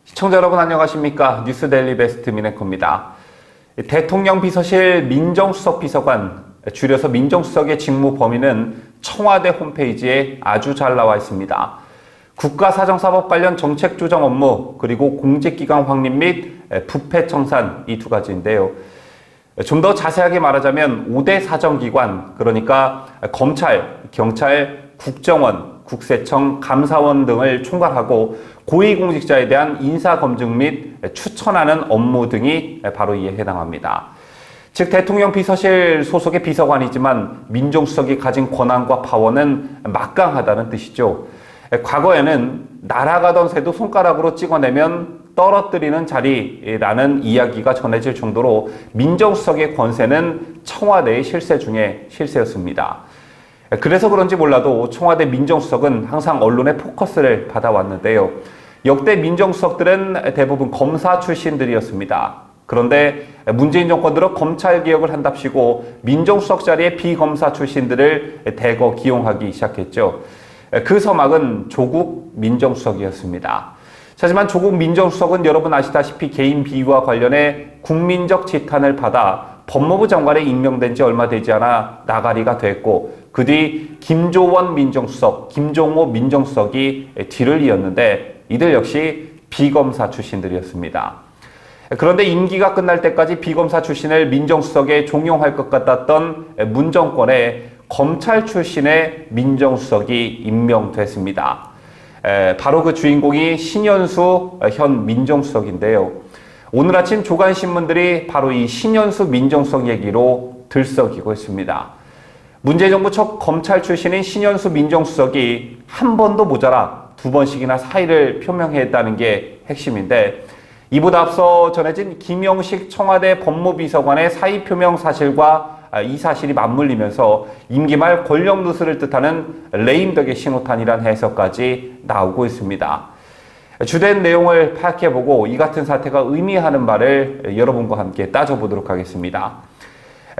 시청자 여러분 안녕하십니까? 뉴스데일리 베스트 미네커입니다. 대통령 비서실 민정수석 비서관, 줄여서 민정수석의 직무 범위는 청와대 홈페이지에 아주 잘 나와 있습니다. 국가사정사법 관련 정책 조정 업무, 그리고 공직기관 확립 및 부패 청산, 이 두 가지인데요. 좀 더 자세하게 말하자면 5대 사정기관, 그러니까 검찰, 경찰, 국정원, 국세청, 감사원 등을 총괄하고 고위공직자에 대한 인사검증 및 추천하는 업무 등이 바로 이에 해당합니다. 즉 대통령 비서실 소속의 비서관이지만 민정수석이 가진 권한과 파워는 막강하다는 뜻이죠. 과거에는 날아가던 새도 손가락으로 찍어내면 떨어뜨리는 자리라는 이야기가 전해질 정도로 민정수석의 권세는 청와대의 실세 중에 실세였습니다. 그래서 그런지 몰라도 청와대 민정수석은 항상 언론의 포커스를 받아왔는데요. 역대 민정수석들은 대부분 검사 출신들이었습니다. 그런데 문재인 정권 들어 검찰개혁을 한답시고 민정수석 자리에 비검사 출신들을 대거 기용하기 시작했죠. 그 서막은 조국 민정수석이었습니다. 하지만 조국 민정수석은 여러분 아시다시피 개인 비위와 관련해 국민적 지탄을 받아 법무부 장관에 임명된 지 얼마 되지 않아 나가리가 됐고, 그 뒤 김조원 민정수석, 김종호 민정수석이 뒤를 이었는데 이들 역시 비검사 출신들이었습니다. 그런데 임기가 끝날 때까지 비검사 출신을 민정수석에 종용할 것 같았던 문 정권에 검찰 출신의 민정수석이 임명됐습니다. 바로 그 주인공이 신현수 현 민정수석인데요. 오늘 아침 조간신문들이 바로 이 신현수 민정수석 얘기로 들썩이고 있습니다. 문재인 정부 첫 검찰 출신인 신현수 민정수석이 한 번도 모자라 두 번씩이나 사의를 표명했다는 게 핵심인데, 이보다 앞서 전해진 김영식 청와대 법무비서관의 사의 표명 사실과 이 사실이 맞물리면서 임기 말 권력 누수를 뜻하는 레임덕의 신호탄이란 해석까지 나오고 있습니다. 주된 내용을 파악해보고 이 같은 사태가 의미하는 바를 여러분과 함께 따져보도록 하겠습니다.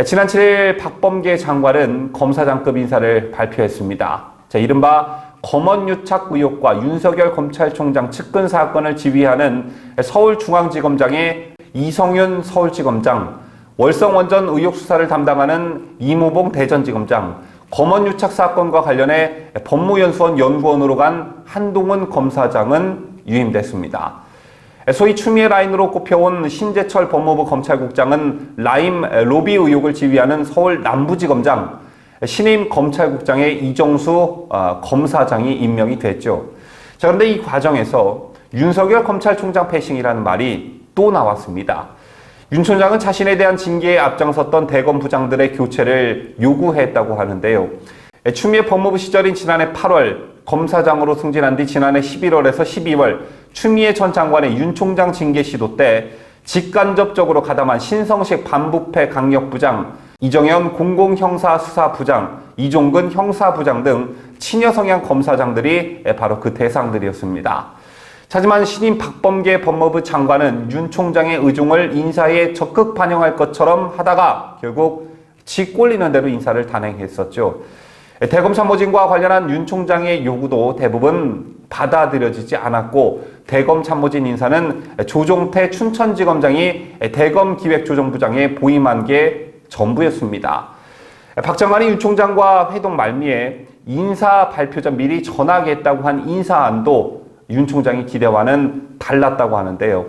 지난 7일 박범계 장관은 검사장급 인사를 발표했습니다. 이른바 검언유착 의혹과 윤석열 검찰총장 측근 사건을 지휘하는 서울중앙지검장의 이성윤 서울지검장, 월성원전 의혹 수사를 담당하는 이무봉 대전지검장, 검언유착 사건과 관련해 법무연수원 연구원으로 간 한동훈 검사장은 유임됐습니다. 소위 추미애 라인으로 꼽혀온 신재철 법무부 검찰국장은 라임 로비 의혹을 지휘하는 서울 남부지검장, 신임 검찰국장의 이정수 검사장이 임명이 됐죠. 그런데 이 과정에서 윤석열 검찰총장 패싱이라는 말이 또 나왔습니다. 윤 총장은 자신에 대한 징계에 앞장섰던 대검 부장들의 교체를 요구했다고 하는데요. 추미애 법무부 시절인 지난해 8월 검사장으로 승진한 뒤 지난해 11월에서 12월 추미애 전 장관의 윤 총장 징계 시도 때 직간접적으로 가담한 신성식 반부패 강력부장, 이정현 공공형사수사부장, 이종근 형사부장 등 친여성향 검사장들이 바로 그 대상들이었습니다. 하지만 신임 박범계 법무부 장관은 윤 총장의 의중을 인사에 적극 반영할 것처럼 하다가 결국 지 꼴리는 대로 인사를 단행했었죠. 대검 참모진과 관련한 윤 총장의 요구도 대부분 받아들여지지 않았고, 대검 참모진 인사는 조종태 춘천지검장이 대검 기획조정부장에 보임한 게 전부였습니다. 박 장관이 윤 총장과 회동 말미에 인사 발표 전 미리 전하겠다고 한 인사안도 윤 총장의 기대와는 달랐다고 하는데요.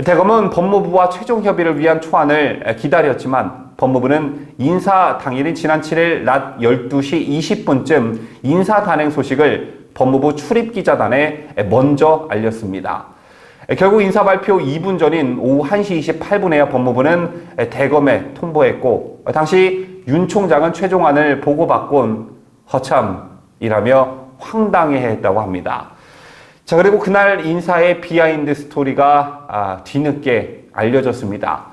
대검은 법무부와 최종 협의를 위한 초안을 기다렸지만 법무부는 인사 당일인 지난 7일 낮 12시 20분쯤 인사 단행 소식을 법무부 출입기자단에 먼저 알렸습니다. 결국 인사 발표 2분 전인 오후 1시 28분에야 법무부는 대검에 통보했고, 당시 윤 총장은 최종안을 보고받곤 허참이라며 황당해했다고 합니다. 그리고 그날 인사의 비하인드 스토리가 뒤늦게 알려졌습니다.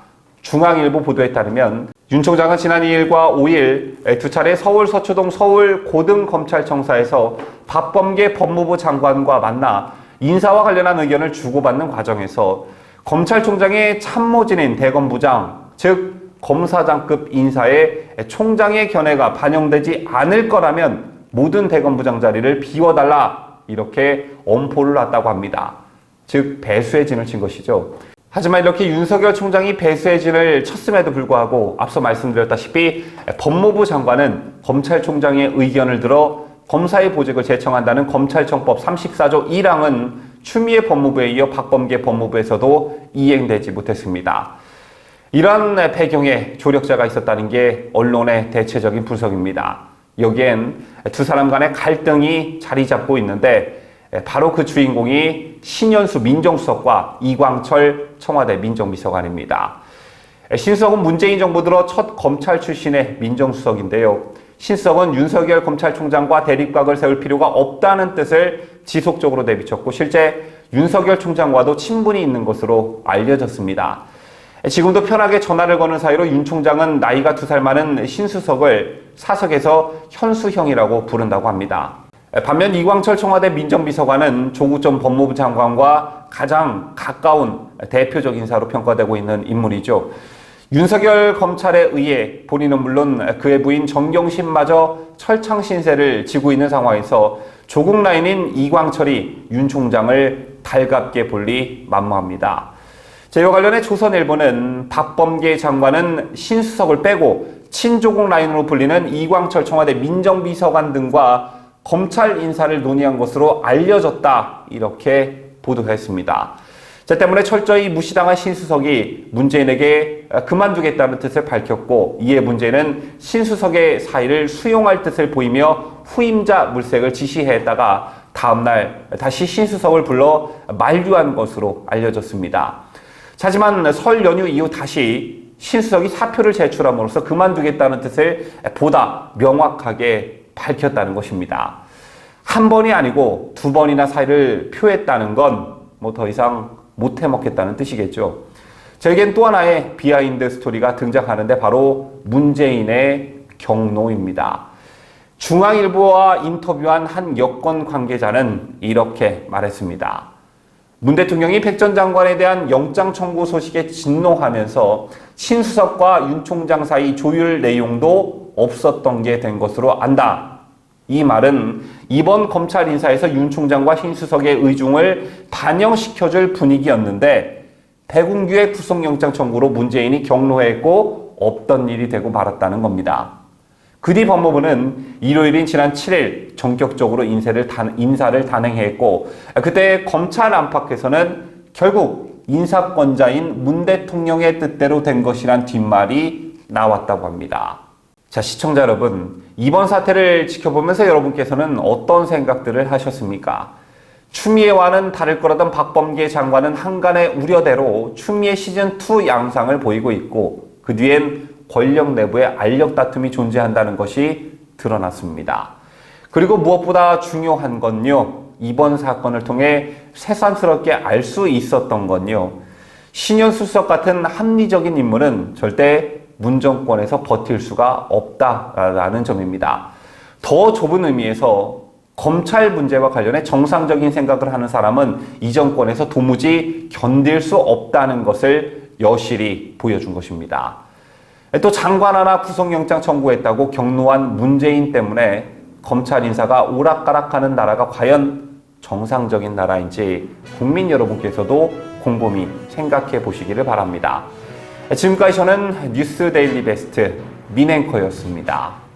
중앙일보 보도에 따르면 윤 총장은 지난 2일과 5일 두 차례 서울 서초동 서울고등검찰청사에서 박범계 법무부 장관과 만나 인사와 관련한 의견을 주고받는 과정에서 검찰총장의 참모진인 대검부장, 즉 검사장급 인사에 총장의 견해가 반영되지 않을 거라면 모든 대검부장 자리를 비워달라, 이렇게 엄포를 놨다고 합니다. 즉 배수의 진을 친 것이죠. 하지만 이렇게 윤석열 총장이 배수의 진을 쳤음에도 불구하고 앞서 말씀드렸다시피 법무부 장관은 검찰총장의 의견을 들어 검사의 보직을 제청한다는 검찰청법 34조 1항은 추미애 법무부에 이어 박범계 법무부에서도 이행되지 못했습니다. 이런 배경에 조력자가 있었다는 게 언론의 대체적인 분석입니다. 여기엔 두 사람 간의 갈등이 자리 잡고 있는데 바로 그 주인공이 신현수 민정수석과 이광철 청와대 민정비서관입니다. 신수석은 문재인 정부 들어 첫 검찰 출신의 민정수석인데요. 신수석은 윤석열 검찰총장과 대립각을 세울 필요가 없다는 뜻을 지속적으로 내비쳤고 실제 윤석열 총장과도 친분이 있는 것으로 알려졌습니다. 지금도 편하게 전화를 거는 사이로 윤 총장은 나이가 2살 많은 신수석을 사석에서 현수형이라고 부른다고 합니다. 반면 이광철 청와대 민정비서관은 조국 전 법무부 장관과 가장 가까운 대표적 인사로 평가되고 있는 인물이죠. 윤석열 검찰에 의해 본인은 물론 그의 부인 정경심마저 철창 신세를 지고 있는 상황에서 조국 라인인 이광철이 윤 총장을 달갑게 볼리 만무합니다. 자, 이와 관련해 조선일보는 박범계 장관은 신수석을 빼고 친조국 라인으로 불리는 이광철 청와대 민정비서관 등과 검찰 인사를 논의한 것으로 알려졌다 이렇게 보도했습니다. 자, 때문에 철저히 무시당한 신수석이 문재인에게 그만두겠다는 뜻을 밝혔고 이에 문재인은 신수석의 사의를 수용할 뜻을 보이며 후임자 물색을 지시했다가 다음날 다시 신수석을 불러 만류한 것으로 알려졌습니다. 하지만 설 연휴 이후 다시 신수석이 사표를 제출함으로써 그만두겠다는 뜻을 보다 명확하게 밝혔다는 것입니다. 한 번이 아니고 2번이나 사의를 표했다는 건 뭐 더 이상 못 해먹겠다는 뜻이겠죠. 저에겐 또 하나의 비하인드 스토리가 등장하는데 바로 문재인의 경로입니다. 중앙일보와 인터뷰한 한 여권 관계자는 이렇게 말했습니다. 문 대통령이 백 전 장관에 대한 영장 청구 소식에 진노하면서 신수석과 윤 총장 사이 조율 내용도 없었던 게 된 것으로 안다. 이 말은 이번 검찰 인사에서 윤 총장과 신수석의 의중을 반영시켜줄 분위기였는데 백운규의 구속영장 청구로 문재인이 경로했고 없던 일이 되고 말았다는 겁니다. 그 뒤 법무부는 일요일인 지난 7일 전격적으로 인사를 단행했고 그때 검찰 안팎에서는 결국 인사권자인 문 대통령의 뜻대로 된 것이란 뒷말이 나왔다고 합니다. 자, 시청자 여러분, 이번 사태를 지켜보면서 여러분께서는 어떤 생각들을 하셨습니까? 추미애와는 다를 거라던 박범계 장관은 한간의 우려대로 추미애 시즌2 양상을 보이고 있고 그 뒤엔 권력 내부의 알력 다툼이 존재한다는 것이 드러났습니다. 그리고 무엇보다 중요한 건요, 이번 사건을 통해 새삼스럽게 알 수 있었던 건요, 신현수 수석 같은 합리적인 인물은 절대 문 정권에서 버틸 수가 없다라는 점입니다. 더 좁은 의미에서 검찰 문제와 관련해 정상적인 생각을 하는 사람은 이 정권에서 도무지 견딜 수 없다는 것을 여실히 보여준 것입니다. 또 장관 하나 구속영장 청구했다고 경로한 문재인 때문에 검찰 인사가 오락가락하는 나라가 과연 정상적인 나라인지 국민 여러분께서도 곰곰이 생각해 보시기를 바랍니다. 지금까지 저는 뉴스 데일리 베스트 민앵커였습니다.